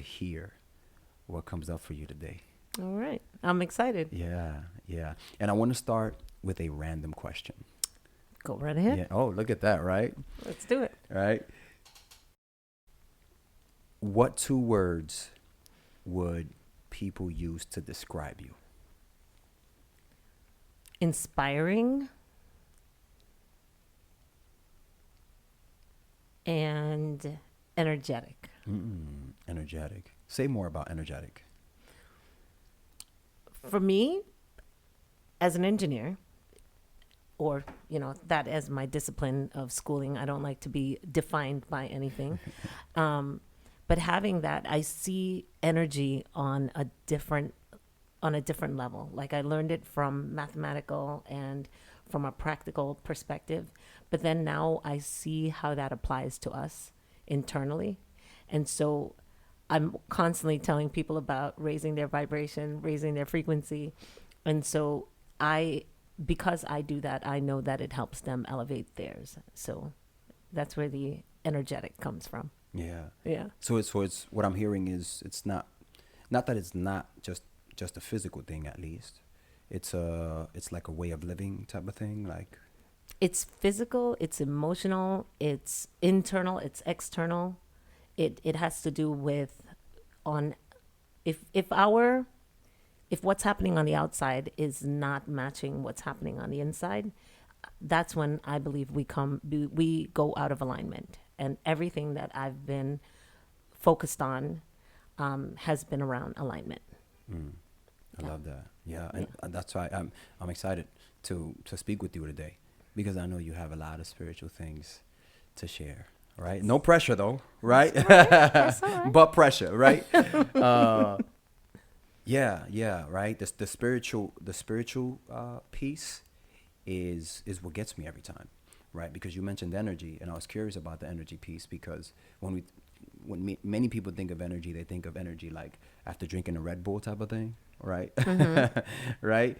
hear what comes up for you today. All right. I'm excited. Yeah, yeah. And I want to start with a random question. Go right ahead. Yeah. Oh, look at that, right? Let's do it. Right. What two words would people use to describe you? Inspiring and energetic. Energetic. Say more about energetic. For me, as an engineer, or that as my discipline of schooling, I don't like to be defined by anything. But having that, I see energy on a different level. Like I learned it from mathematical and from a practical perspective, but then now I see how that applies to us internally. And so I'm constantly telling people about raising their vibration, raising their frequency. And so because I do that, I know that it helps them elevate theirs. So that's where the energetic comes from. Yeah. Yeah. So it's what I'm hearing is it's not that it's not just a physical thing at least. It's like a way of living type of thing. Like It's physical, it's emotional, it's internal, it's external. It has to do with on if what's happening on the outside is not matching what's happening on the inside, that's when I believe we go out of alignment. And everything that I've been focused on has been around alignment. I Yeah. love that. Yeah, and that's why I'm excited to speak with you today because I know you have a lot of spiritual things to share. Right? No pressure though, right? That's all right. But pressure, right? uh, yeah, right. The spiritual piece is what gets me every time, right? Because you mentioned energy, and I was curious about the energy piece because many people think of energy, they think of energy like after drinking a Red Bull type of thing, right? Right.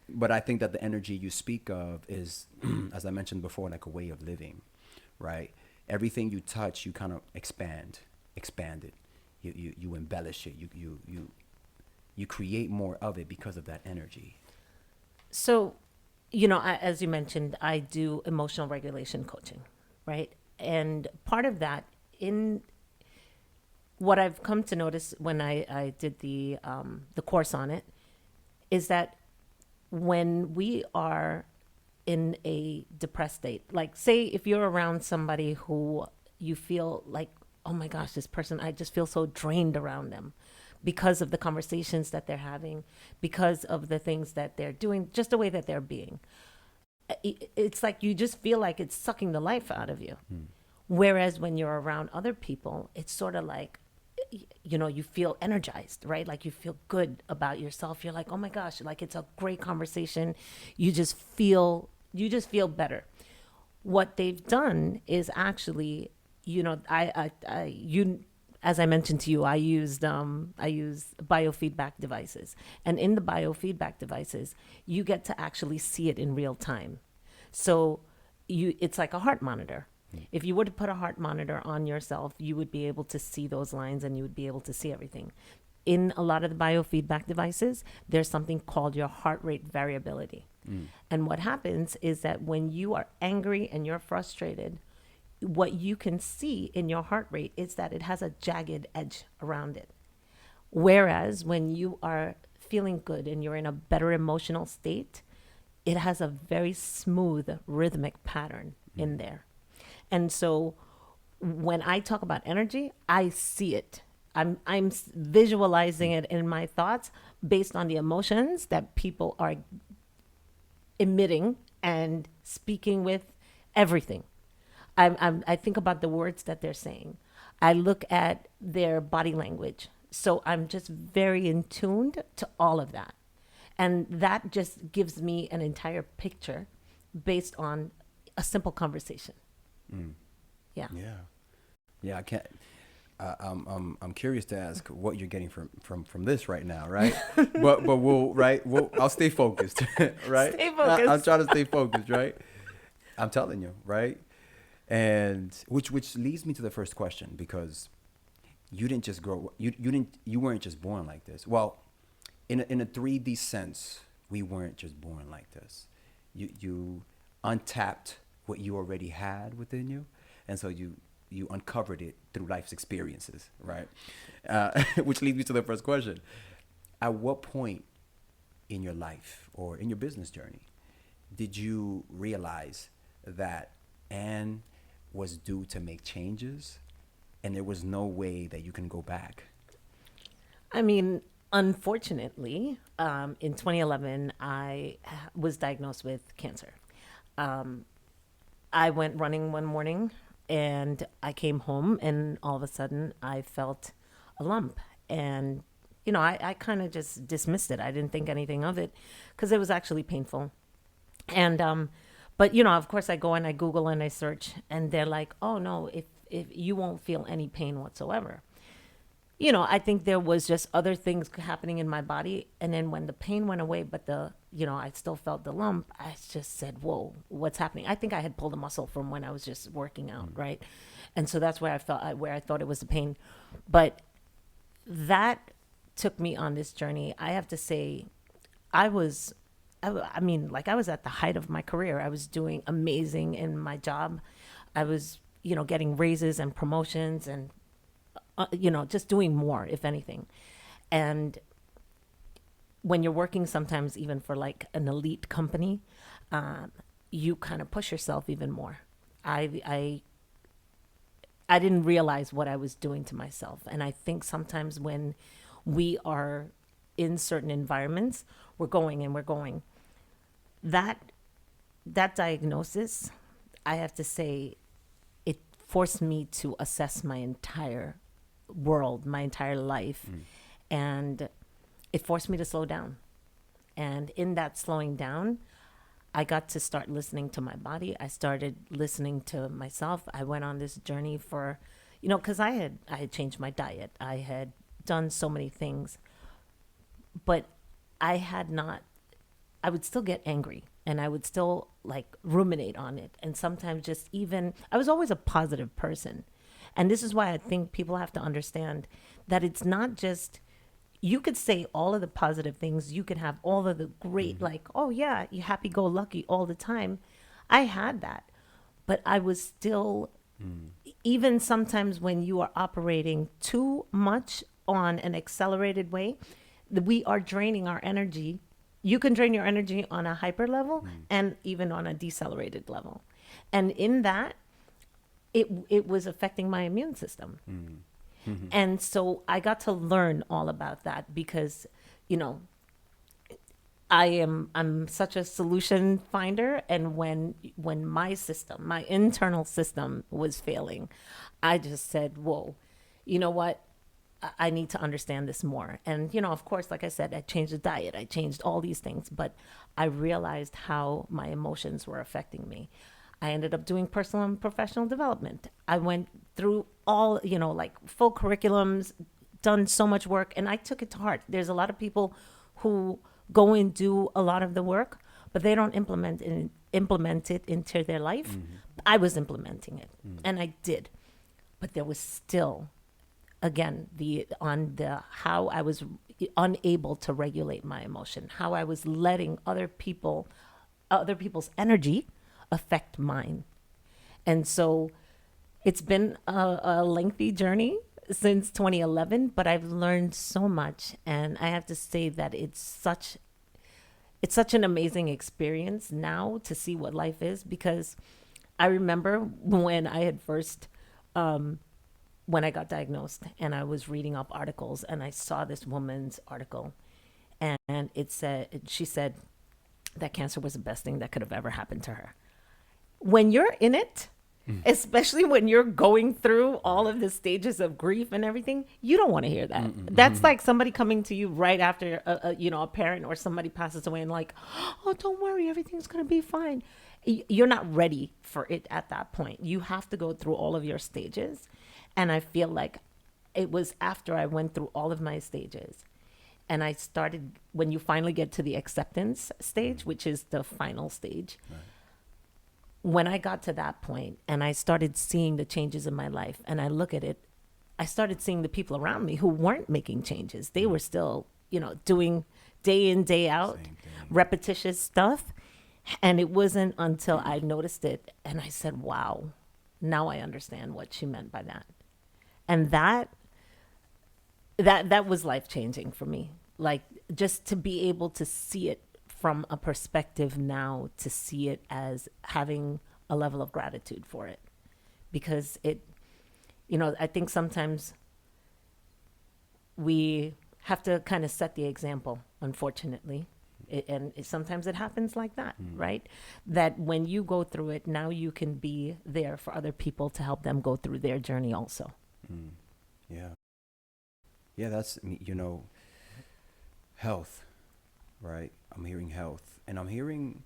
But I think that the energy you speak of is, as I mentioned before, like a way of living, right? Everything you touch, you kind of expand it. You embellish it. You create more of it because of that energy. So, as you mentioned, I do emotional regulation coaching, right? And part of that, in what I've come to notice when I did the course on it, is that when we are in a depressed state, like say if you're around somebody who you feel like, oh my gosh, this person, I just feel so drained around them because of the conversations that they're having, because of the things that they're doing, just the way that they're being. It's like you just feel like it's sucking the life out of you. Whereas when you're around other people, it's sort of like, you feel energized, right? Like you feel good about yourself. You're like, oh my gosh, like it's a great conversation. You just feel better. What they've done is actually, as I mentioned to you, I use biofeedback devices, and in the biofeedback devices, you get to actually see it in real time. So it's like a heart monitor. If you were to put a heart monitor on yourself, you would be able to see those lines and you would be able to see everything. In a lot of the biofeedback devices, there's something called your heart rate variability. And what happens is that when you are angry and you're frustrated, what you can see in your heart rate is that it has a jagged edge around it. Whereas when you are feeling good and you're in a better emotional state, it has a very smooth rhythmic pattern in there. And so when I talk about energy, I see it. I'm visualizing it in my thoughts based on the emotions that people are emitting and speaking with everything. I think about the words that they're saying. I look at their body language. So I'm just very in tuned to all of that. And that just gives me an entire picture based on a simple conversation. Yeah. Yeah, yeah. I can't. I'm curious to ask what you're getting from this right now, right? but I'll stay focused, right? Stay focused. I'm trying to stay focused, right? I'm telling you, right? And which leads me to the first question because you didn't just grow. You weren't just born like this. Well, in a 3D sense, we weren't just born like this. You untapped what you already had within you, and so you uncovered it through life's experiences, right? Which leads me to the first question: at what point in your life or in your business journey did you realize that Anne was due to make changes, and there was no way that you can go back? I mean, unfortunately, in 2011, was diagnosed with cancer. Um, I went running one morning and I came home, and all of a sudden I felt a lump. And, I kind of just dismissed it. I didn't think anything of it because it was actually painful. And, but, of course, I go and I Google and I search, and they're like, oh, no, if you won't feel any pain whatsoever. I think there was just other things happening in my body. And then when the pain went away, but I still felt the lump, I just said, whoa, what's happening? I think I had pulled a muscle from when I was just working out, right? And so that's where where I thought it was the pain. But that took me on this journey. I have to say, I was, I mean, like I was at the height of my career. I was doing amazing in my job. I was, getting raises and promotions and just doing more, if anything. And when you're working sometimes even for like an elite company, you kind of push yourself even more. I I didn't realize what I was doing to myself. And I think sometimes when we are in certain environments, we're going and we're going. That that diagnosis, I have to say, it forced me to assess my entire world, my entire life. And it forced me to slow down. And in that slowing down, I got to start listening to my body. I started listening to myself. I went on this journey for, because I had changed my diet. I had done so many things, but I had not. I would still get angry, and I would still like ruminate on it. And sometimes just even I was always a positive person, and this is why I think people have to understand that it's not just you could say all of the positive things. You could have all of the great, like, oh, yeah, you happy go lucky all the time. I had that. But I was still, even sometimes when you are operating too much on an accelerated way, we are draining our energy. You can drain your energy on a hyper level and even on a decelerated level. And in that, it was affecting my immune system. And so I got to learn all about that because, I'm such a solution finder. And when my system, my internal system was failing, I just said, whoa, you know what? I need to understand this more. And, of course, like I said, I changed the diet. I changed all these things, but I realized how my emotions were affecting me. I ended up doing personal and professional development. I went through all, like full curriculums, done so much work, and I took it to heart. There's a lot of people who go and do a lot of the work, but they don't implement it into their life. I was implementing it, and I did. But there was still, again, the how I was unable to regulate my emotion, how I was letting other people's energy affect mine. And so it's been a lengthy journey since 2011, but I've learned so much. And I have to say that it's such an amazing experience now to see what life is, because I remember when I had first, when I got diagnosed and I was reading up articles and I saw this woman's article, and she said that cancer was the best thing that could have ever happened to her. When you're in it, especially when you're going through all of the stages of grief and everything, you don't want to hear that. That's like somebody coming to you right after a parent or somebody passes away and like, oh, don't worry, everything's going to be fine. You're not ready for it at that point. You have to go through all of your stages. And I feel like it was after I went through all of my stages and I started, when you finally get to the acceptance stage, which is the final stage. Right. When I got to that point and I started seeing the changes in my life and I look at it, I started seeing the people around me who weren't making changes. They were still, doing day in, day out, Same thing. repetitious stuff. And it wasn't until I noticed it and I said, wow, now I understand what she meant by that. And that was life changing for me. Like, just to be able to see it from a perspective now, to see it as having a level of gratitude for it. Because I think sometimes we have to kind of set the example, unfortunately. Sometimes it happens like that, right? That when you go through it, now you can be there for other people to help them go through their journey also. Mm. Yeah. Yeah, that's, health, right? I'm hearing health. And I'm hearing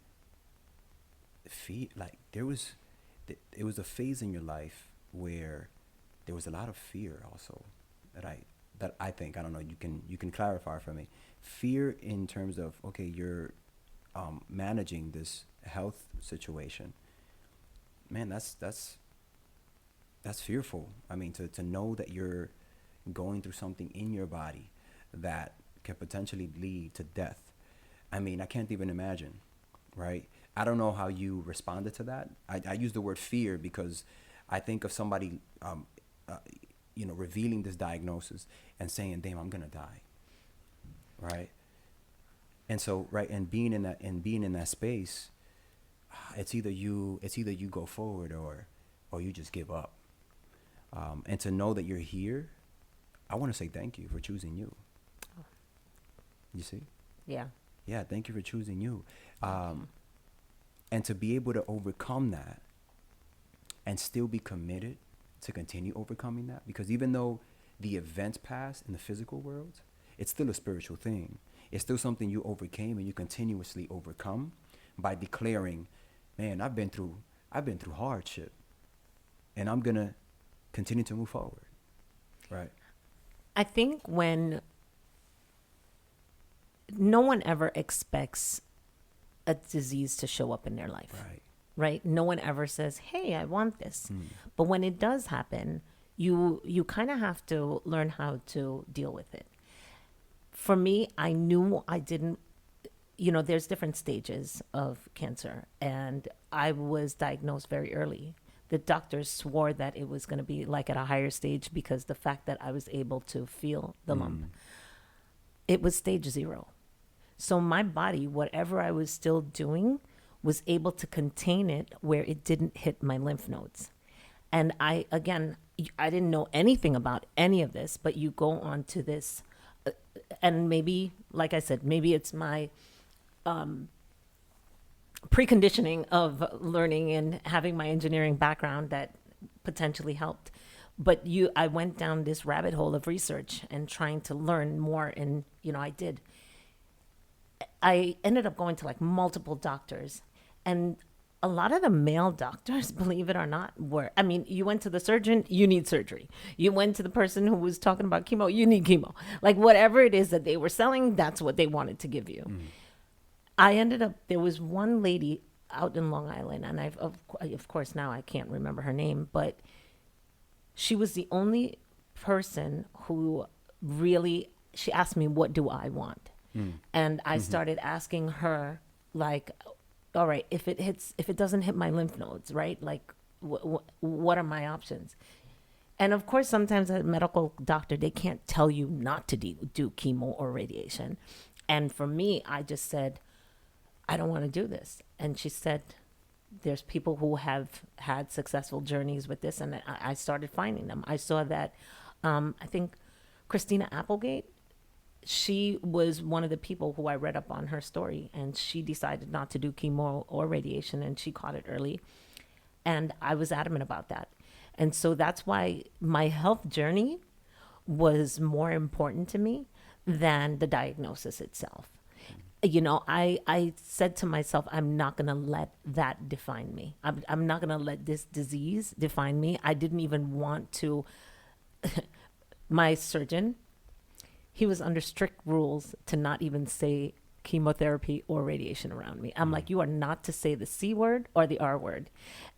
like it was a phase in your life where there was a lot of fear also that I think, I don't know, you can clarify for me. Fear in terms of, okay, you're managing this health situation. Man, that's fearful. I mean, to know that you're going through something in your body that can potentially lead to death. I mean, I can't even imagine, right? I don't know how you responded to that. I use the word fear because I think of somebody, uh, revealing this diagnosis and saying, "Damn, I'm gonna die," right? And so, right, and being in that space, it's either you go forward or you just give up. And to know that you're here, I want to say thank you for choosing you. You see? Yeah. Yeah, thank you for choosing you. And to be able to overcome that and still be committed to continue overcoming that, because even though the events pass in the physical world, it's still a spiritual thing. It's still something you overcame and you continuously overcome by declaring, man, I've been through hardship and I'm going to continue to move forward. Right. I think when no one ever expects a disease to show up in their life, Right. right? No one ever says, "Hey, I want this." But when it does happen, you kind of have to learn how to deal with it. For me, I knew I didn't, there's different stages of cancer, and I was diagnosed very early. The doctors swore that it was going to be like at a higher stage because the fact that I was able to feel the lump. It was stage 0. So my body, whatever I was still doing, was able to contain it where it didn't hit my lymph nodes. And I didn't know anything about any of this, but you go on to this, and maybe, like I said, maybe it's my preconditioning of learning and having my engineering background that potentially helped. But I went down this rabbit hole of research and trying to learn more, and I did. I ended up going to like multiple doctors, and a lot of the male doctors, believe it or not, you went to the surgeon, you need surgery. You went to the person who was talking about chemo, you need chemo. Like, whatever it is that they were selling, that's what they wanted to give you. There was one lady out in Long Island, and of course now I can't remember her name, but she was the only person who really, she asked me, what do I want? And I started asking her, like, all right, if it doesn't hit my lymph nodes, right? Like, what are my options? And of course, sometimes a medical doctor, they can't tell you not to do chemo or radiation. And for me, I just said, I don't want to do this. And she said, there's people who have had successful journeys with this. And I started finding them. I saw that, I think Christina Applegate, she was one of the people who I read up on her story, and she decided not to do chemo or radiation, and she caught it early. And I was adamant about that. And so that's why my health journey was more important to me than the diagnosis itself. I said to myself, I'm not going to let that define me. I'm not going to let this disease define me. I didn't even want to. My surgeon, he was under strict rules to not even say chemotherapy or radiation around me. I'm like, you are not to say the C word or the R word.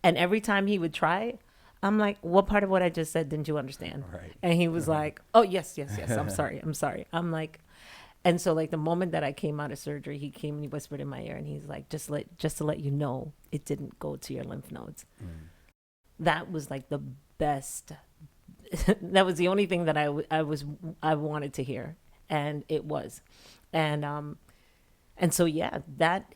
And every time he would try, I'm like, what part of what I just said didn't you understand? Right. And he was like, oh, yes, yes, yes. I'm sorry. I'm sorry. I'm like, and so like the moment that I came out of surgery, he came and he whispered in my ear and he's like, just to let you know, it didn't go to your lymph nodes. Mm. That was like the best. That was the only thing that I wanted to hear. And it was. And so, yeah, that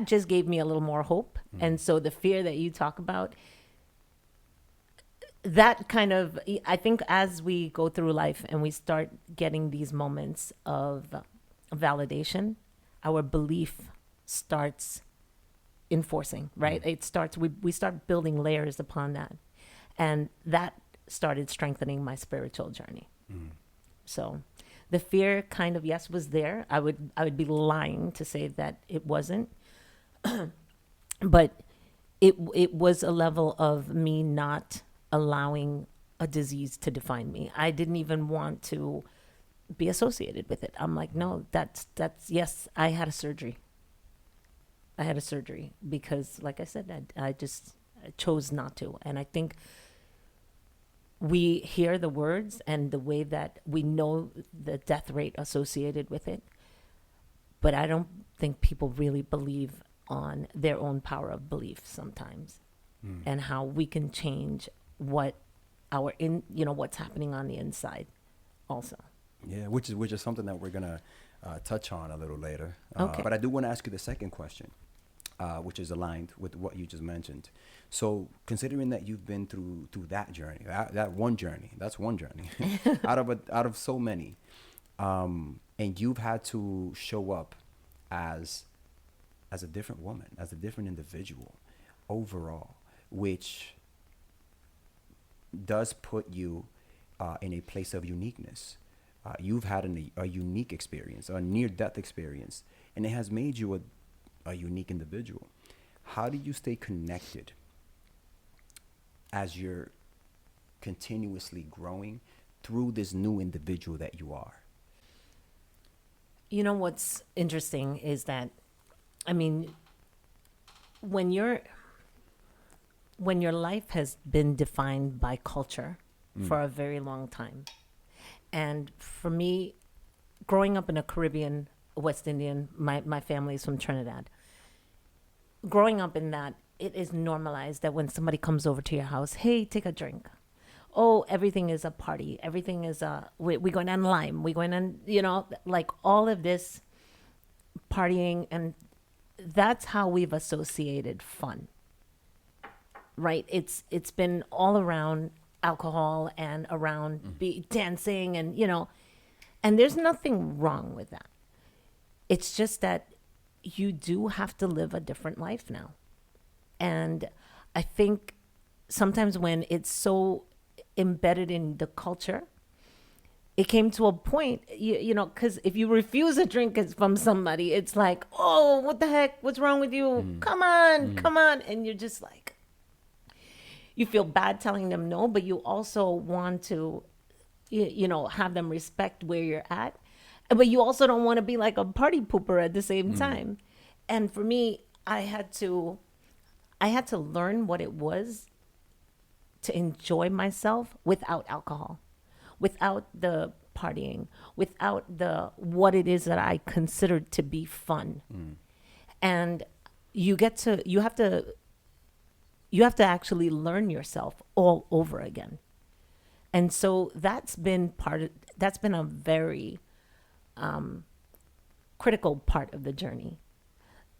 just gave me a little more hope. And so the fear that you talk about, that kind of, I think as we go through life and we start getting these moments of validation, our belief starts enforcing, right? It starts, we start building layers upon that. And that started strengthening my spiritual journey. So the fear kind of, yes, was there. I would be lying to say that it wasn't. But it was a level of me not allowing a disease to define me. I didn't even want to be associated with it. I'm like, no, that's yes, I had a surgery. I had a surgery because, like I said, I just chose not to. And I think we hear the words and the way that we know the death rate associated with it, but I don't think people really believe on their own power of belief sometimes, and how we can change what what's happening on the inside also. Yeah, which is something that we're gonna touch on a little later. Okay. But I do want to ask you the second question, which is aligned with what you just mentioned. So, considering that you've been through that journey, that's one journey, out of so many, and you've had to show up as a different woman, as a different individual, overall, which does put you in a place of uniqueness. You've had a unique experience, a near-death experience, and it has made you a unique individual. How do you stay connected as you're continuously growing through this new individual that you are? You know what's interesting is that, I mean, when your life has been defined by culture for a very long time, and for me, growing up in a Caribbean, West Indian, my family is from Trinidad. Growing up in that, it is normalized that when somebody comes over to your house, hey, take a drink. Oh, everything is a party. Everything is we going on lime. We going on, like all of this partying, and that's how we've associated fun, right? It's been all around alcohol and around dancing, and and there's nothing wrong with that. It's just that you do have to live a different life now. And I think sometimes when it's so embedded in the culture, it came to a point, because if you refuse a drink from somebody, it's like, oh, what the heck? What's wrong with you? Come on, come on. And you're just like, you feel bad telling them no, but you also want to, have them respect where you're at. But you also don't want to be like a party pooper at the same time. And for me, I had to learn what it was to enjoy myself without alcohol, without the partying, without what it is that I considered to be fun. And you have to actually learn yourself all over again. And so that's been a very critical part of the journey,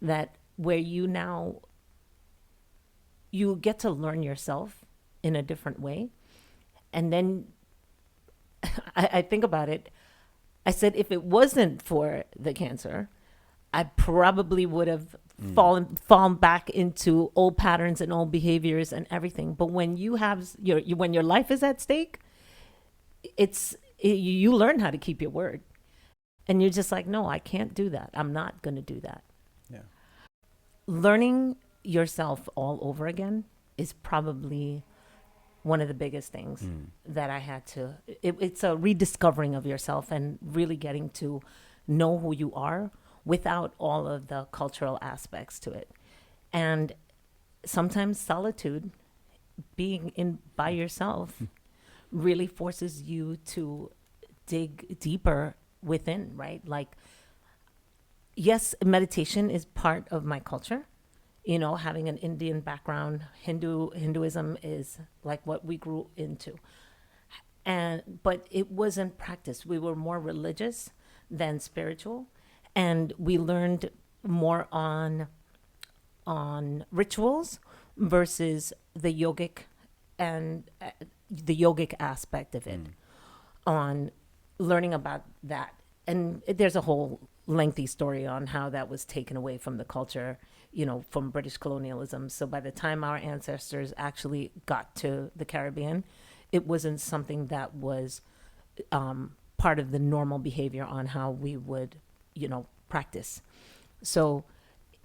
that where you get to learn yourself in a different way. And then I think about it. I said, if it wasn't for the cancer, I probably would have fallen back into old patterns and old behaviors and everything. But when when your life is at stake, you learn how to keep your word. And you're just like, no, I can't do that. I'm not going to do that. Yeah. Learning yourself all over again is probably one of the biggest things that I had to. It's a rediscovering of yourself and really getting to know who you are without all of the cultural aspects to it. And sometimes solitude being in by yourself really forces you to dig deeper within, right? Like, yes, meditation is part of my culture. You know, having an Indian background, Hinduism is like what we grew into. And but it wasn't practiced. We were more religious than spiritual, and we learned more on rituals versus the yogic and the yogic aspect of it, on learning about that. And there's a whole lengthy story on how that was taken away from the culture, you know, from British colonialism. So by the time our ancestors actually got to the Caribbean, it wasn't something that was part of the normal behavior on how we would, you know, practice. So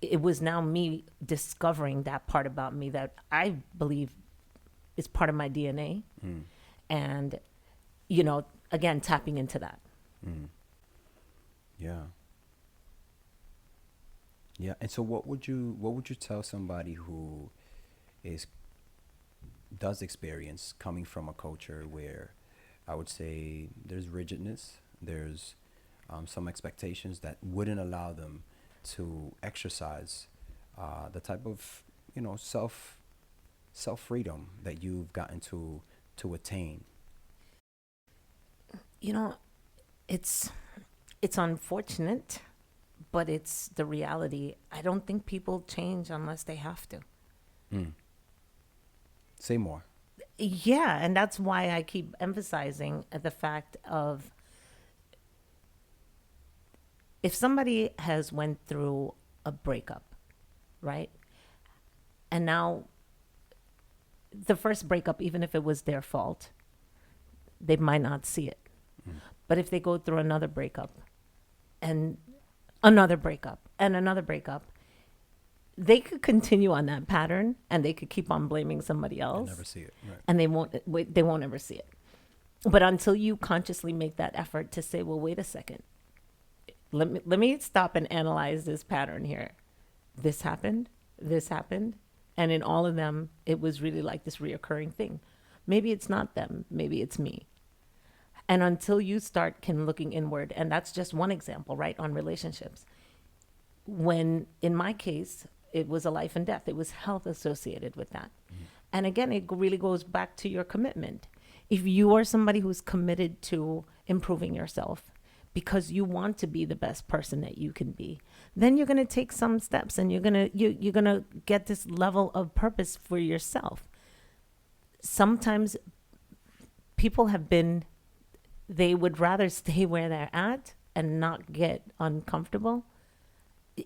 it was now me discovering that part about me that I believe is part of my DNA. And, you know, again, tapping into that. Yeah. Yeah. And so what would you tell somebody who is does experience coming from a culture where I would say there's rigidness, there's some expectations that wouldn't allow them to exercise the type of, self freedom that you've gotten to attain. You know, it's it's unfortunate, but it's the reality. I don't think people change unless they have to. Mm. Say more. Yeah, and that's why I keep emphasizing the fact of, if somebody has went through a breakup, right? And now the first breakup, even if it was their fault, they might not see it. But if they go through another breakup and another breakup and another breakup, they could continue on that pattern and they could keep on blaming somebody I else, never see it. Right. and they won't ever see it. But until you consciously make that effort to say, well, wait a second, let me stop and analyze this pattern here. This happened, and in all of them, it was really like this reoccurring thing. Maybe it's not them, maybe it's me. And until you start looking inward, and that's just one example, right, on relationships. When in my case, it was a life and death, it was health associated with that. And again, it really goes back to your commitment. If you are somebody who's committed to improving yourself because you want to be the best person that you can be, then you're going to take some steps, and you're going to get this level of purpose for yourself. Sometimes people have been, they would rather stay where they're at and not get uncomfortable,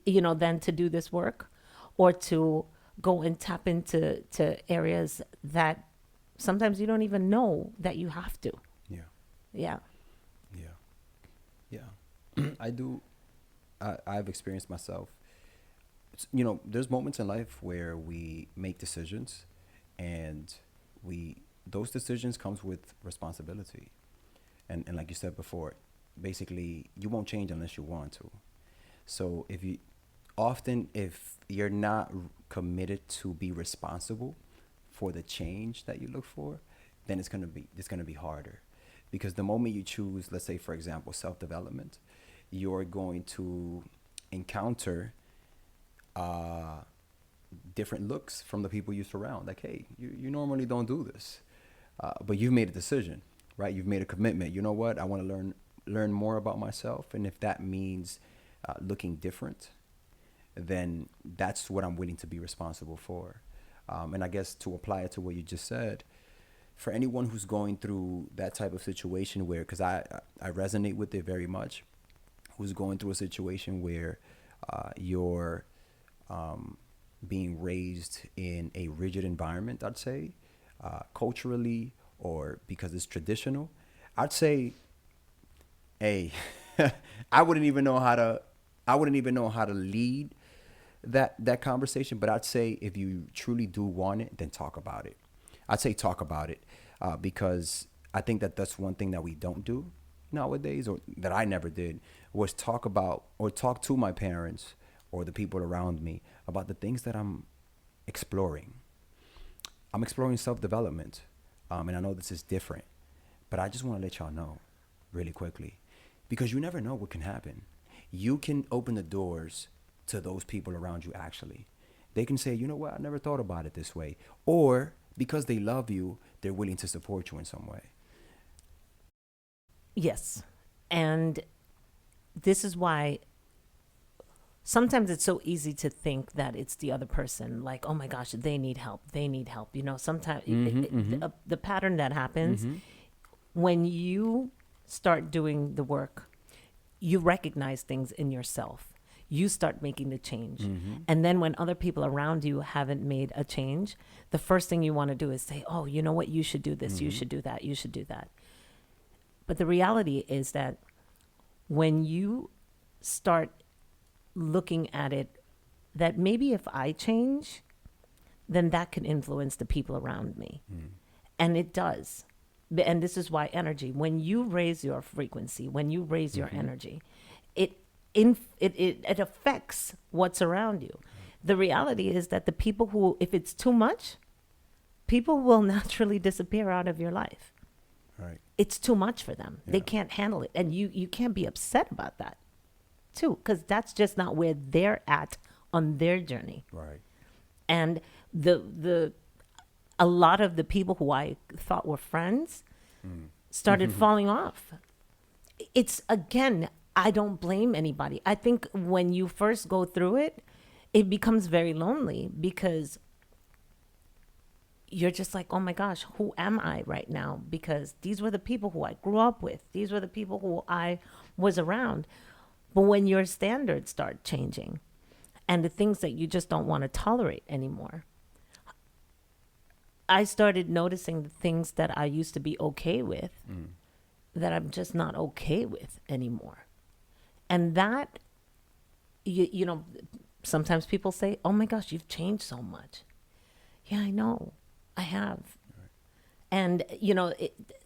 than to do this work, or to go and tap into areas that sometimes you don't even know that you have to. Yeah. Yeah. Yeah. Yeah. I do. I've experienced myself. There's moments in life where we make decisions, and those decisions comes with responsibility. And like you said before, basically you won't change unless you want to. So if you're not committed to be responsible for the change that you look for, then it's gonna be harder, because the moment you choose, let's say for example, self-development, you're going to encounter different looks from the people you surround. Like, hey, you normally don't do this, but you've made a decision, right? You've made a commitment. You know what? I want to learn more about myself, and if that means looking different, then that's what I'm willing to be responsible for. And I guess to apply it to what you just said, for anyone who's going through that type of situation where, because I resonate with it very much, who's going through a situation where you're being raised in a rigid environment, I'd say, culturally, or because it's traditional, I'd say, hey, I wouldn't even know how to lead that conversation. But I'd say if you truly do want it, then talk about it. I'd say talk about it, because I think that that's one thing that we don't do nowadays, or that I never did, was talk about or talk to my parents or the people around me about the things that I'm exploring. I'm exploring self development, and I know this is different, but I just want to let y'all know really quickly, because you never know what can happen. You can open the doors to those people around you. Actually, they can say, you know what, I never thought about it this way, or because they love you, they're willing to support you in some way. Yes. And this is why sometimes it's so easy to think that it's the other person, like, oh my gosh, they need help, they need help. Sometimes the pattern that happens when you start doing the work, you recognize things in yourself, you start making the change. And then when other people around you haven't made a change, the first thing you want to do is say, oh, you know what, you should do this, you should do that, you should do that. But the reality is that when you start looking at it, that maybe if I change, then that can influence the people around me. And it does. And this is why energy, when you raise your frequency, when you raise your energy, it affects what's around you. The reality is that the people who, if it's too much, people will naturally disappear out of your life. Right. It's too much for them. Yeah. They can't handle it. And you can't be upset about that too, because that's just not where they're at on their journey. Right. And the a lot of the people who I thought were friends started falling off. It's, again, I don't blame anybody. I think when you first go through it, it becomes very lonely because you're just like, oh my gosh, who am I right now? Because these were the people who I grew up with. These were the people who I was around. But when your standards start changing and the things that you just don't want to tolerate anymore, I started noticing the things that I used to be okay with that I'm just not okay with anymore. And that, you know, sometimes people say, oh my gosh, you've changed so much. Yeah, I know. I have. Right. And,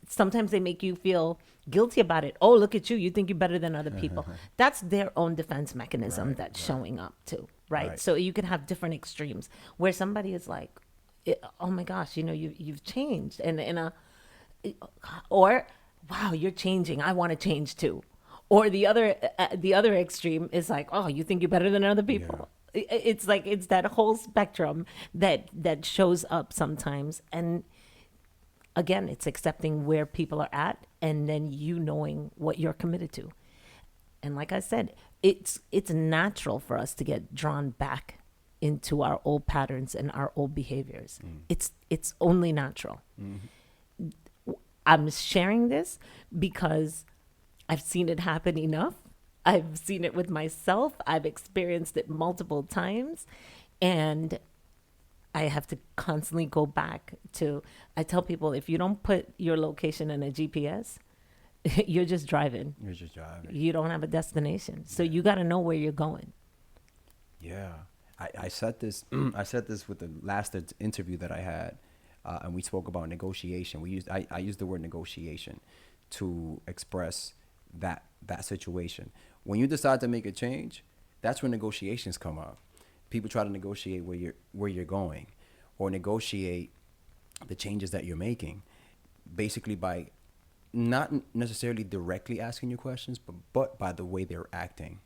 sometimes they make you feel guilty about it. Oh, look at you. You think you're better than other people. That's their own defense mechanism that's showing up too, right? So you can have different extremes where somebody is like, oh my gosh, you've changed. Or, wow, you're changing. I want to change too. Or the other extreme is like, oh, you think you're better than other people. Yeah. It's like, it's that whole spectrum that shows up sometimes. And again, it's accepting where people are at and then you knowing what you're committed to. And like I said, it's natural for us to get drawn back into our old patterns and our old behaviors. It's only natural. I'm sharing this because I've seen it happen enough. I've seen it with myself. I've experienced it multiple times. And I have to constantly go back to, I tell people, if you don't put your location in a GPS, you're just driving. You're just driving. You don't have a destination. So you got to know where you're going. Yeah. I said this I said this with the last interview that I had, and we spoke about negotiation. I used the word negotiation to express that situation. When you decide to make a change, that's when negotiations come up. People try to negotiate where you're going, or negotiate the changes that you're making, basically by not necessarily directly asking you questions, but by the way they're acting.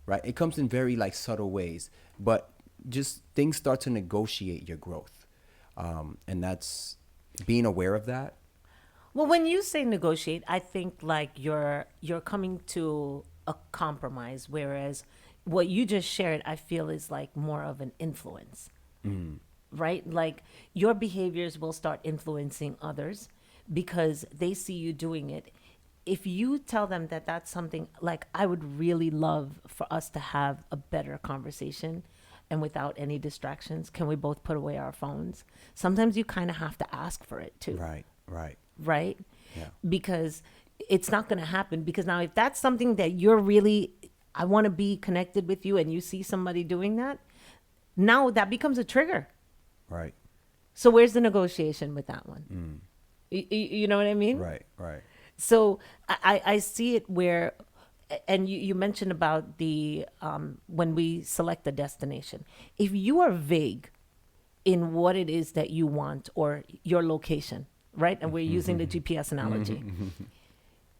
Right? It comes in very subtle ways, but just things start to negotiate your growth, and that's being aware of that. Well, when you say negotiate, I think like you're coming to a compromise, whereas what you just shared, I feel is like more of an influence, right? Like your behaviors will start influencing others because they see you doing it. If you tell them that that's something, like, I would really love for us to have a better conversation and without any distractions, can we both put away our phones? Sometimes you kind of have to ask for it too. Right? Yeah. Because it's not going to happen. Because now if that's something that you're really, I want to be connected with you, and you see somebody doing that, now that becomes a trigger. Right. So where's the negotiation with that one? You know what I mean? Right. So I see it where, and you mentioned about the when we select a destination. If you are vague in what it is that you want or your location, right? And we're using the GPS analogy.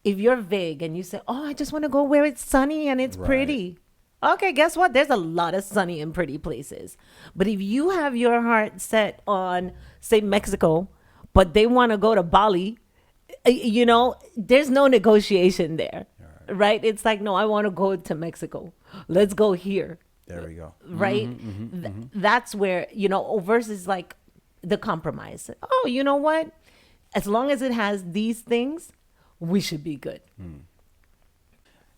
If you're vague and you say, oh, I just want to go where it's sunny and it's Right. pretty. Okay, guess what? There's a lot of sunny and pretty places. But if you have your heart set on, say, Mexico, but they want to go to Bali, there's no negotiation there, right? It's like, no, I want to go to Mexico. Let's go here, There we go. right? That's where, versus like the compromise. Oh, you know what? As long as it has these things, we should be good.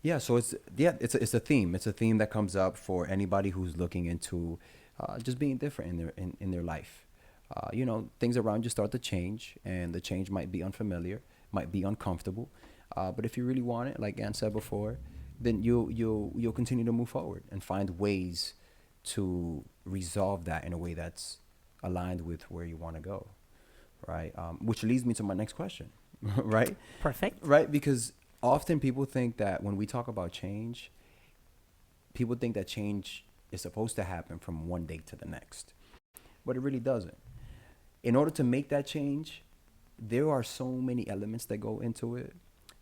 Yeah, so it's a theme. It's a theme that comes up for anybody who's looking into just being different in their life. Things around you start to change, and the change might be unfamiliar, might be uncomfortable. But if you really want it, like Ann said before, then you'll continue to move forward and find ways to resolve that in a way that's aligned with where you want to go, right? Which leads me to my next question, right? Perfect. Right, because often people think that when we talk about change, people think that change is supposed to happen from one day to the next, but it really doesn't. In order to make that change, there are so many elements that go into it.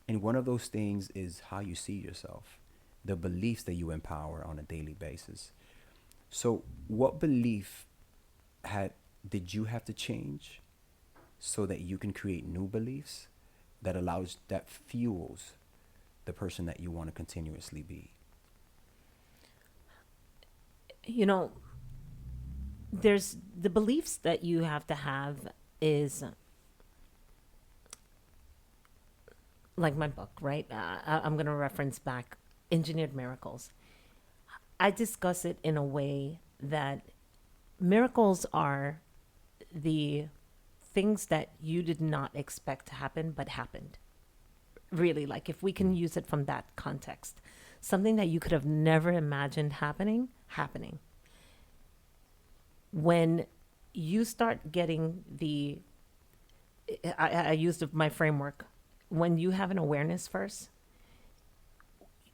And one of those things is how you see yourself, the beliefs that you empower on a daily basis. So what belief did you have to change so that you can create new beliefs that fuels the person that you want to continuously be? There's the beliefs that you have to have is like my book, right? I'm going to reference back Engineered Miracles. I discuss it in a way that miracles are the things that you did not expect to happen, but happened. Really, like if we can use it from that context, something that you could have never imagined happening. When you start getting I used my framework. When you have an awareness first,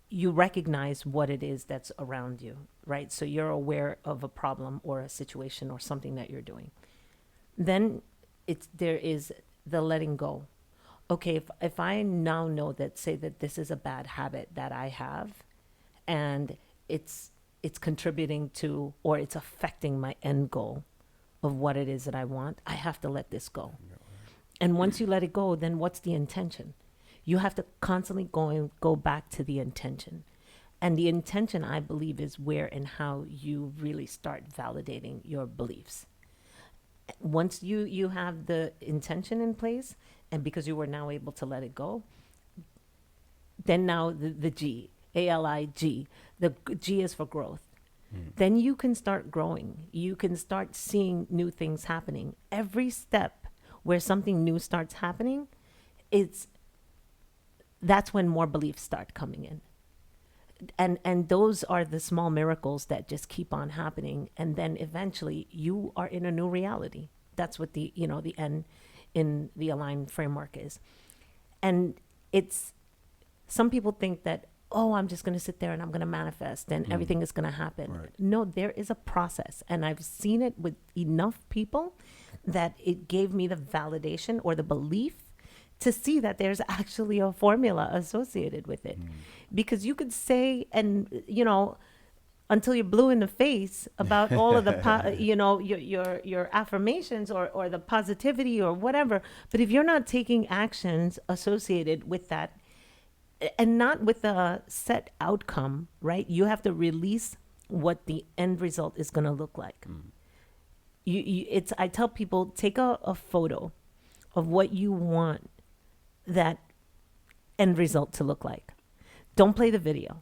you recognize what it is that's around you, right? So you're aware of a problem or a situation or something that you're doing. Then there is the letting go. Okay, if I now know that, say that this is a bad habit that I have, and it's contributing to, or it's affecting my end goal of what it is that I want, I have to let this go. And once you let it go, then what's the intention? You have to constantly go back to the intention. And the intention, I believe, is where and how you really start validating your beliefs. Once you have the intention in place, and because you were now able to let it go, then now the G, ALIG, the G is for growth. Then you can start growing. You can start seeing new things happening. Every step where something new starts happening, that's when more beliefs start coming in. And those are the small miracles that just keep on happening. And then eventually you are in a new reality. That's what the N in the aligned framework is. And some people think that, oh, I'm just going to sit there and I'm going to manifest and everything is going to happen. Right. No, there is a process. And I've seen it with enough people that it gave me the validation or the belief to see that there's actually a formula associated with it. Because you could say, and, until you're blue in the face about all of the, your affirmations or the positivity or whatever. But if you're not taking actions associated with that, and not with a set outcome, right? You have to release what the end result is going to look like. I tell people, take a photo of what you want that end result to look like. Don't play the video.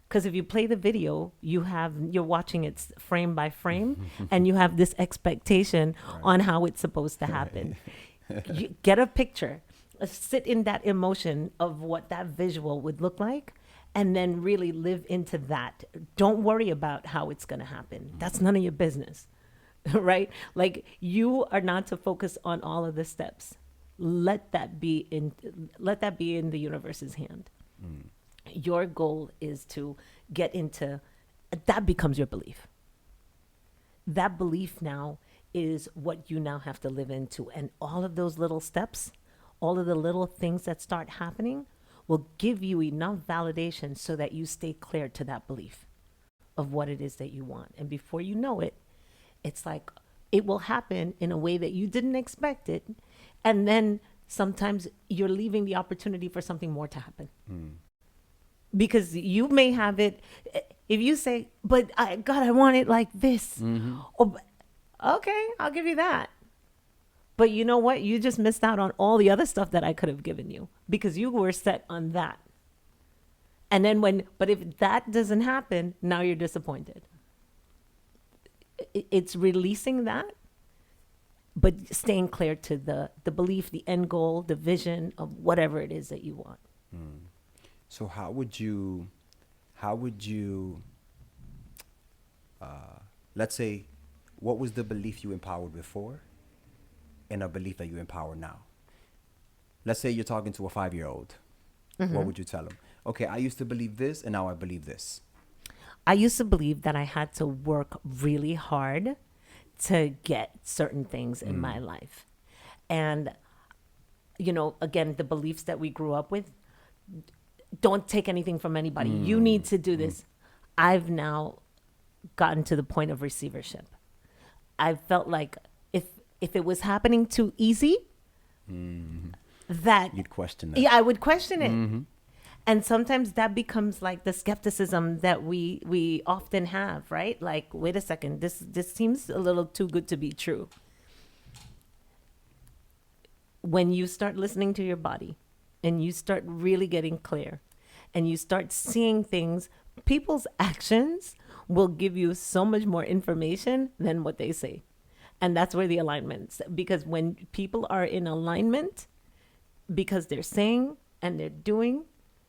Because if you play the video, you're watching it frame by frame, and you have this expectation on how it's supposed to happen. You get a picture, sit in that emotion of what that visual would look like, and then really live into that. Don't worry about how it's going to happen. That's none of your business, right? Like, you are not to focus on all of the steps. Let that be in the universe's hand. Your goal is to get into that. Becomes your belief. That belief now is what you now have to live into. And all of those little steps, all of the little things that start happening will give you enough validation so that you stay clear to that belief of what it is that you want. And before you know it, it's like it will happen in a way that you didn't expect it. And then sometimes you're leaving the opportunity for something more to happen. Because you may have it, if you say, but God, I want it like this. Or, okay, I'll give you that. But you know what? You just missed out on all the other stuff that I could have given you because you were set on that. And then but if that doesn't happen, now you're disappointed. It's releasing that, but staying clear to the belief, the end goal, the vision of whatever it is that you want. So how would you, let's say, what was the belief you empowered before and a belief that you empower now? Let's say you're talking to a 5-year-old. What would you tell them? Okay, I used to believe this and now I believe this. I used to believe that I had to work really hard to get certain things in my life. And, you know, again, the beliefs that we grew up with, don't take anything from anybody. You need to do this. I've now gotten to the point of receivership. I felt like if it was happening too easy, that You'd question that. yeah, I would question it. And sometimes that becomes like the skepticism that we often have, right? Like, wait a second, this seems a little too good to be true. When you start listening to your body and you start really getting clear and you start seeing things, people's actions will give you so much more information than what they say. And that's where the alignment, because when people are in alignment, because they're saying and they're doing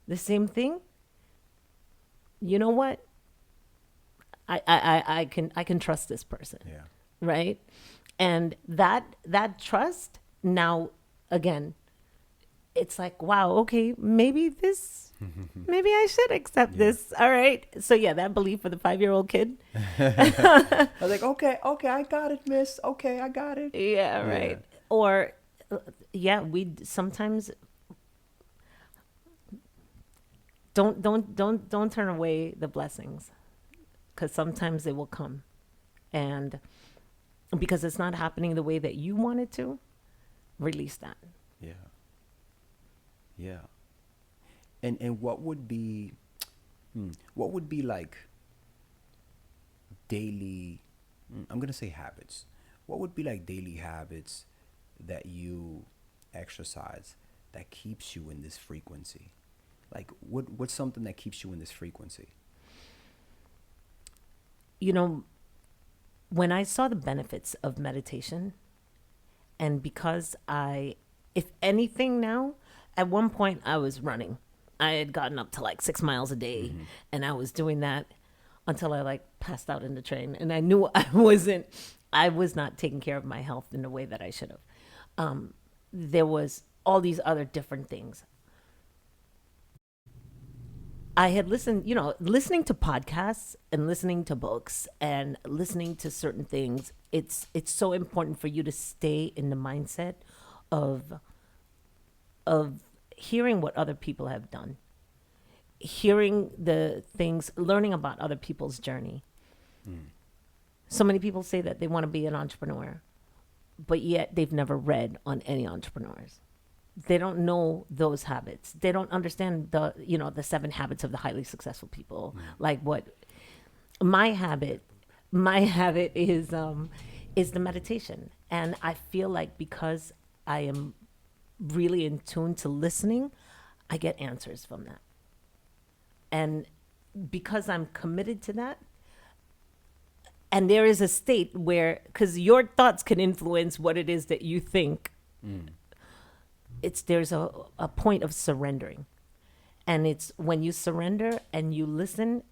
the same thing, you know what? I can trust this person. Yeah. Right? And that trust now, again, it's like, wow, okay, maybe I should accept this. All right. So yeah, that belief for the 5-year-old kid. I was like, okay, I got it, miss. Okay, I got it. Yeah, right. Yeah. Or we sometimes don't turn away the blessings, because sometimes they will come, and because it's not happening the way that you want it to, release that. Yeah. Yeah. And what would be like daily, I'm going to say habits. What would be like daily habits that you exercise that keeps you in this frequency? Like what's something that keeps you in this frequency? You know, when I saw the benefits of meditation, and because if anything now, at one point I was running. I had gotten up to like 6 miles a day, and I was doing that until I like passed out in the train, and I knew I was not taking care of my health in the way that I should have. There was all these other different things. I had listening to podcasts and listening to books and listening to certain things. It's so important for you to stay in the mindset of hearing what other people have done, hearing the things, learning about other people's journey. So many people say that they want to be an entrepreneur, but yet they've never read on any entrepreneurs. They don't know those habits. They don't understand the 7 habits of the highly successful people. Like what my habit is the meditation. And I feel like because I am really in tune to listening, I get answers from that. And because I'm committed to that, and there is a state where, because your thoughts can influence what it is that you think, there's a point of surrendering. And it's when you surrender and you listen,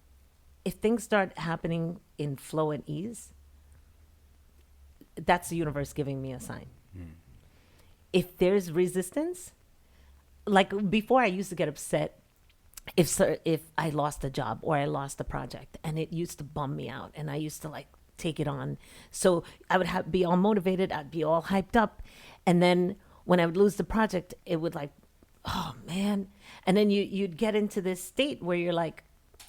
if things start happening in flow and ease, that's the universe giving me a sign. If there's resistance, like before, I used to get upset if I lost a job or I lost a project, and it used to bum me out, and I used to like take it on. So I would be all motivated. I'd be all hyped up. And then when I would lose the project, it would like, oh man. And then you'd get into this state where you're like,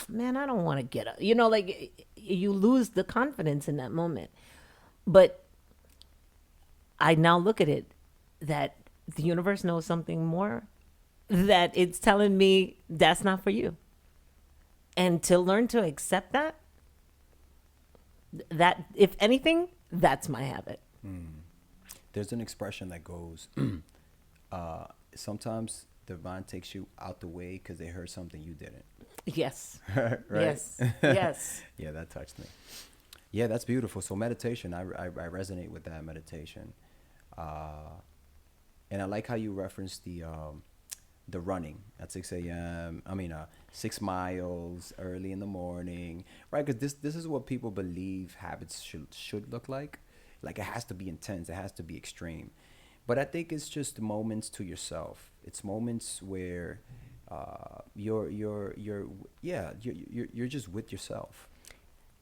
man, I don't want to get up. You know, like you lose the confidence in that moment. But I now look at it that the universe knows something more, that it's telling me that's not for you. And to learn to accept that if anything, that's my habit. There's an expression that goes, sometimes divine takes you out the way because they heard something you didn't. Yes. Right? Yes. Yes. Yeah, that touched me. Yeah, that's beautiful. So meditation, I resonate with that meditation. And I like how you referenced the running at 6 a.m. 6 miles early in the morning, right? Because this is what people believe habits should look like. Like it has to be intense, it has to be extreme. But I think it's just moments to yourself. It's moments where you're just with yourself.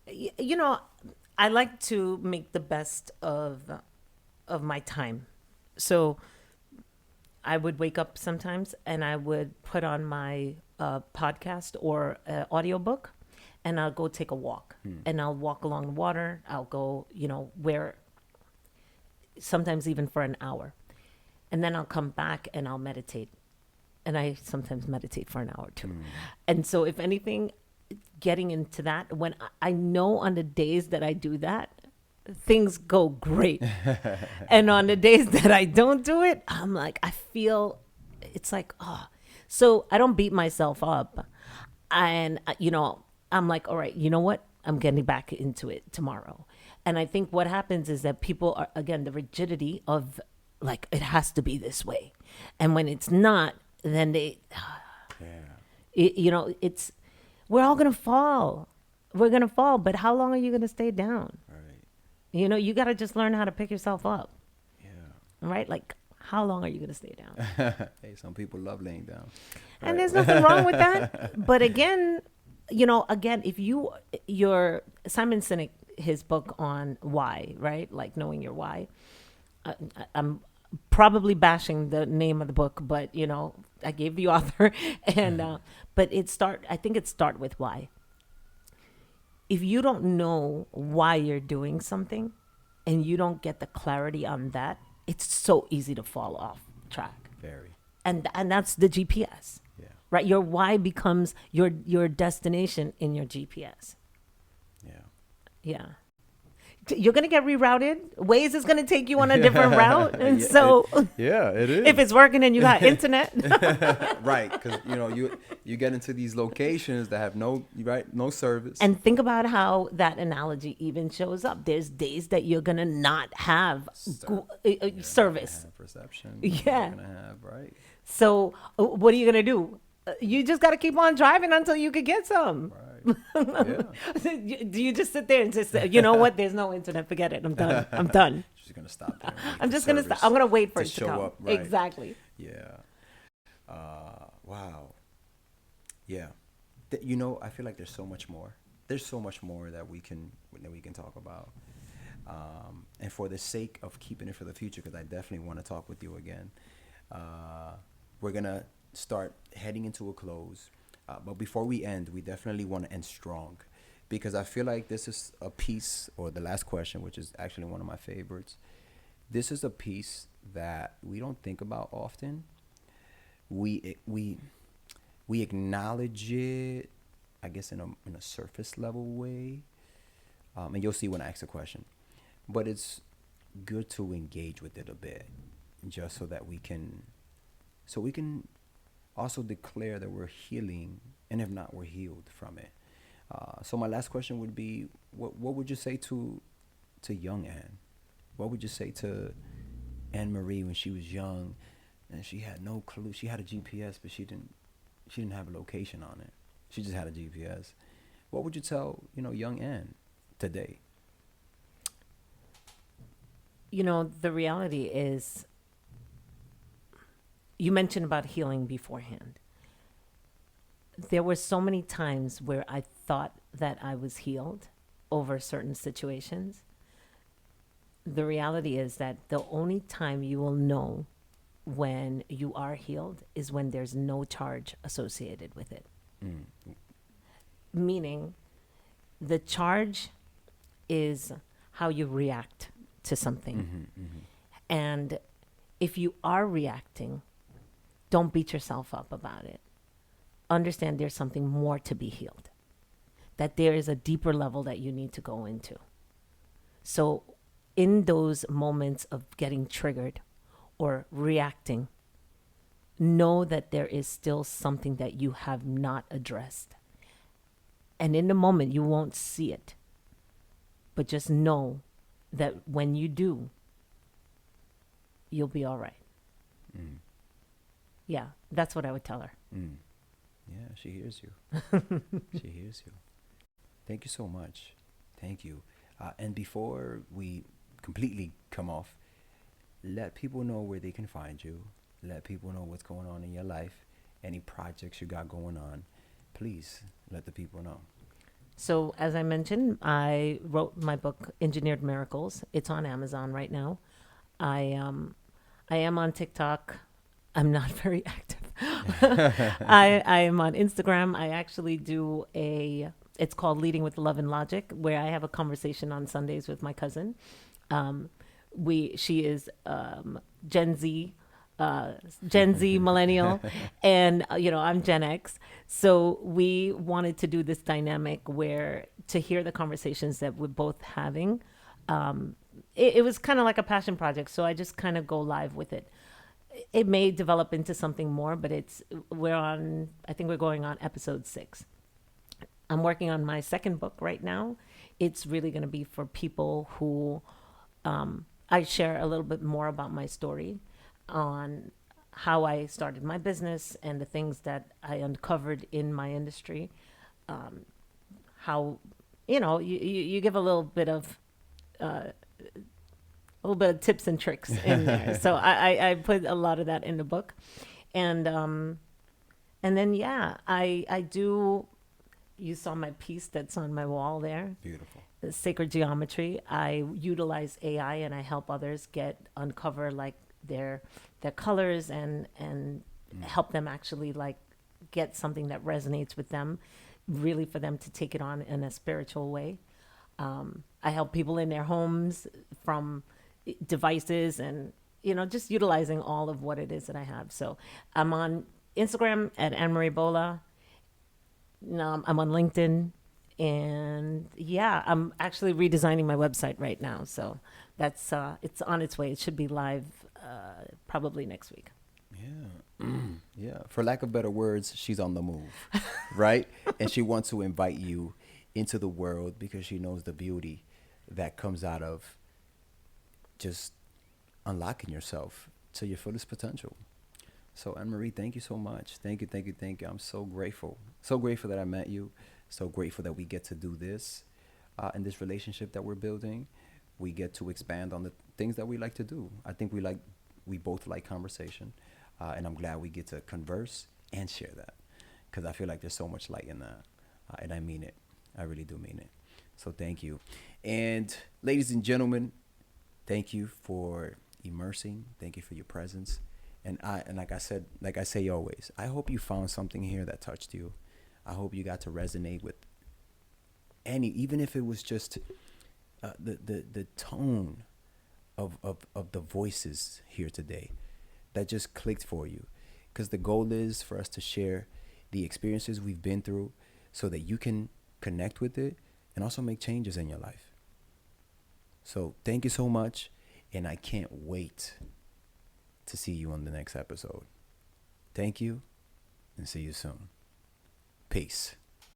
You know, I like to make the best of my time. So I would wake up sometimes and I would put on my podcast or audiobook, and I'll go take a walk. And I'll walk along the water. I'll go, where sometimes even for an hour. And then I'll come back and I'll meditate. And I sometimes meditate for an hour too. And so if anything, getting into that, when I know on the days that I do that, things go great. And on the days that I don't do it, I'm like, I feel it's like, oh. So I don't beat myself up. And, I'm like, all right, you know what? I'm getting back into it tomorrow. And I think what happens is that people are, again, the rigidity of like, it has to be this way. And when it's not, then it's, we're all going to fall. We're going to fall. But how long are you going to stay down? Right. You got to just learn how to pick yourself up. Yeah. Right? Like, how long are you going to stay down? Hey, some people love laying down. And Right. there's nothing wrong with that. But again, if you're Simon Sinek, his book on why, right? Like knowing your why. I'm probably bashing the name of the book, but I gave the author, and but I think it start with why. If you don't know why you're doing something, and you don't get the clarity on that, it's so easy to fall off track. Very. And that's the GPS. Yeah. Right? Your why becomes your destination in your GPS. Yeah. Yeah. You're going to get rerouted. Waze is going to take you on a different route. And so it is. if it's working and you got internet. Right, because you get into these locations that have no service. And think about how that analogy even shows up. There's days that you're going to not have service. Have reception. Yeah. You're gonna have, right. So what are you going to do? You just got to keep on driving until you could get some. Right. Yeah. Do you just sit there and just say, you know what? There's no internet. Forget it. I'm done. I'm done. Just gonna stop there. I'm just going to stop. I'm going to wait for it to show come. up. Right. Exactly. Yeah. Wow. Yeah. I feel like there's so much more. There's so much more that we can talk about. And for the sake of keeping it for the future, because I definitely want to talk with you again, we're going to start heading into a close. But before we end, we definitely want to end strong, because I feel like this is a piece, or the last question, which is actually one of my favorites. This is a piece that we don't think about often. We acknowledge it, I guess, in a surface level way, and you'll see when I ask the question. But it's good to engage with it a bit, just so that we can also declare that we're healing, and if not, we're healed from it. So my last question would be, what would you say to young Anne? What would you say to Annmarie when she was young and she had no clue? She had a GPS, but she didn't have a location on it. She just had a GPS. What would you tell, young Anne today? The reality is, you mentioned about healing beforehand. There were so many times where I thought that I was healed, over certain situations, the reality is that the only time you will know when you are healed is when there's no charge associated with it. Meaning, the charge is how you react to something. And if you are reacting, don't beat yourself up about it. Understand there's something more to be healed, that there is a deeper level that you need to go into. So, in those moments of getting triggered or reacting, know that there is still something that you have not addressed. And in the moment, you won't see it. But just know that when you do, you'll be all right. Yeah, that's what I would tell her. Yeah, she hears you. She hears you. Thank you so much. Thank you. And before we completely come off, let people know where they can find you. Let people know what's going on in your life, any projects you got going on. Please let the people know. So, as I mentioned, I wrote my book, Engineered Miracles. It's on Amazon right now. I am on TikTok. I'm not very active. I am on Instagram. I actually do it's called Leading with Love and Logic, where I have a conversation on Sundays with my cousin. She is Gen Z, millennial, and I'm Gen X. So we wanted to do this dynamic where to hear the conversations that we're both having. It was kind of like a passion project, so I just kind of go live with it. It may develop into something more, but I think we're going on episode 6. I'm working on my second book right now. It's really going to be for people who I share a little bit more about my story on how I started my business and the things that I uncovered in my industry. How, you give a little bit of tips and tricks in there. So I put a lot of that in the book. And then, yeah, I do, you saw my piece that's on my wall there. Beautiful. The sacred geometry. I utilize AI and I help others uncover like their colors and help them actually like get something that resonates with them, really for them to take it on in a spiritual way. I help people in their homes from devices and, just utilizing all of what it is that I have. So I'm on Instagram at Annmarie Bohla. I'm on LinkedIn. And yeah, I'm actually redesigning my website right now. So that's it's on its way. It should be live probably next week. Yeah. Yeah. For lack of better words, she's on the move, right? And she wants to invite you into the world because she knows the beauty that comes out of just unlocking yourself to your fullest potential. So, Annmarie, thank you so much. Thank you, thank you, thank you. I'm so grateful. So grateful that I met you. So grateful that we get to do this in this relationship that we're building. We get to expand on the things that we like to do. I think we both like conversation. And I'm glad we get to converse and share that because I feel like there's so much light in that. And I mean it. I really do mean it. So thank you. And ladies and gentlemen, thank you for immersing. Thank you for your presence. And like I say always, I hope you found something here that touched you. I hope you got to resonate with even if it was just the tone of the voices here today that just clicked for you. Because the goal is for us to share the experiences we've been through so that you can connect with it and also make changes in your life. So thank you so much. And I can't wait to see you on the next episode. Thank you and see you soon. Peace.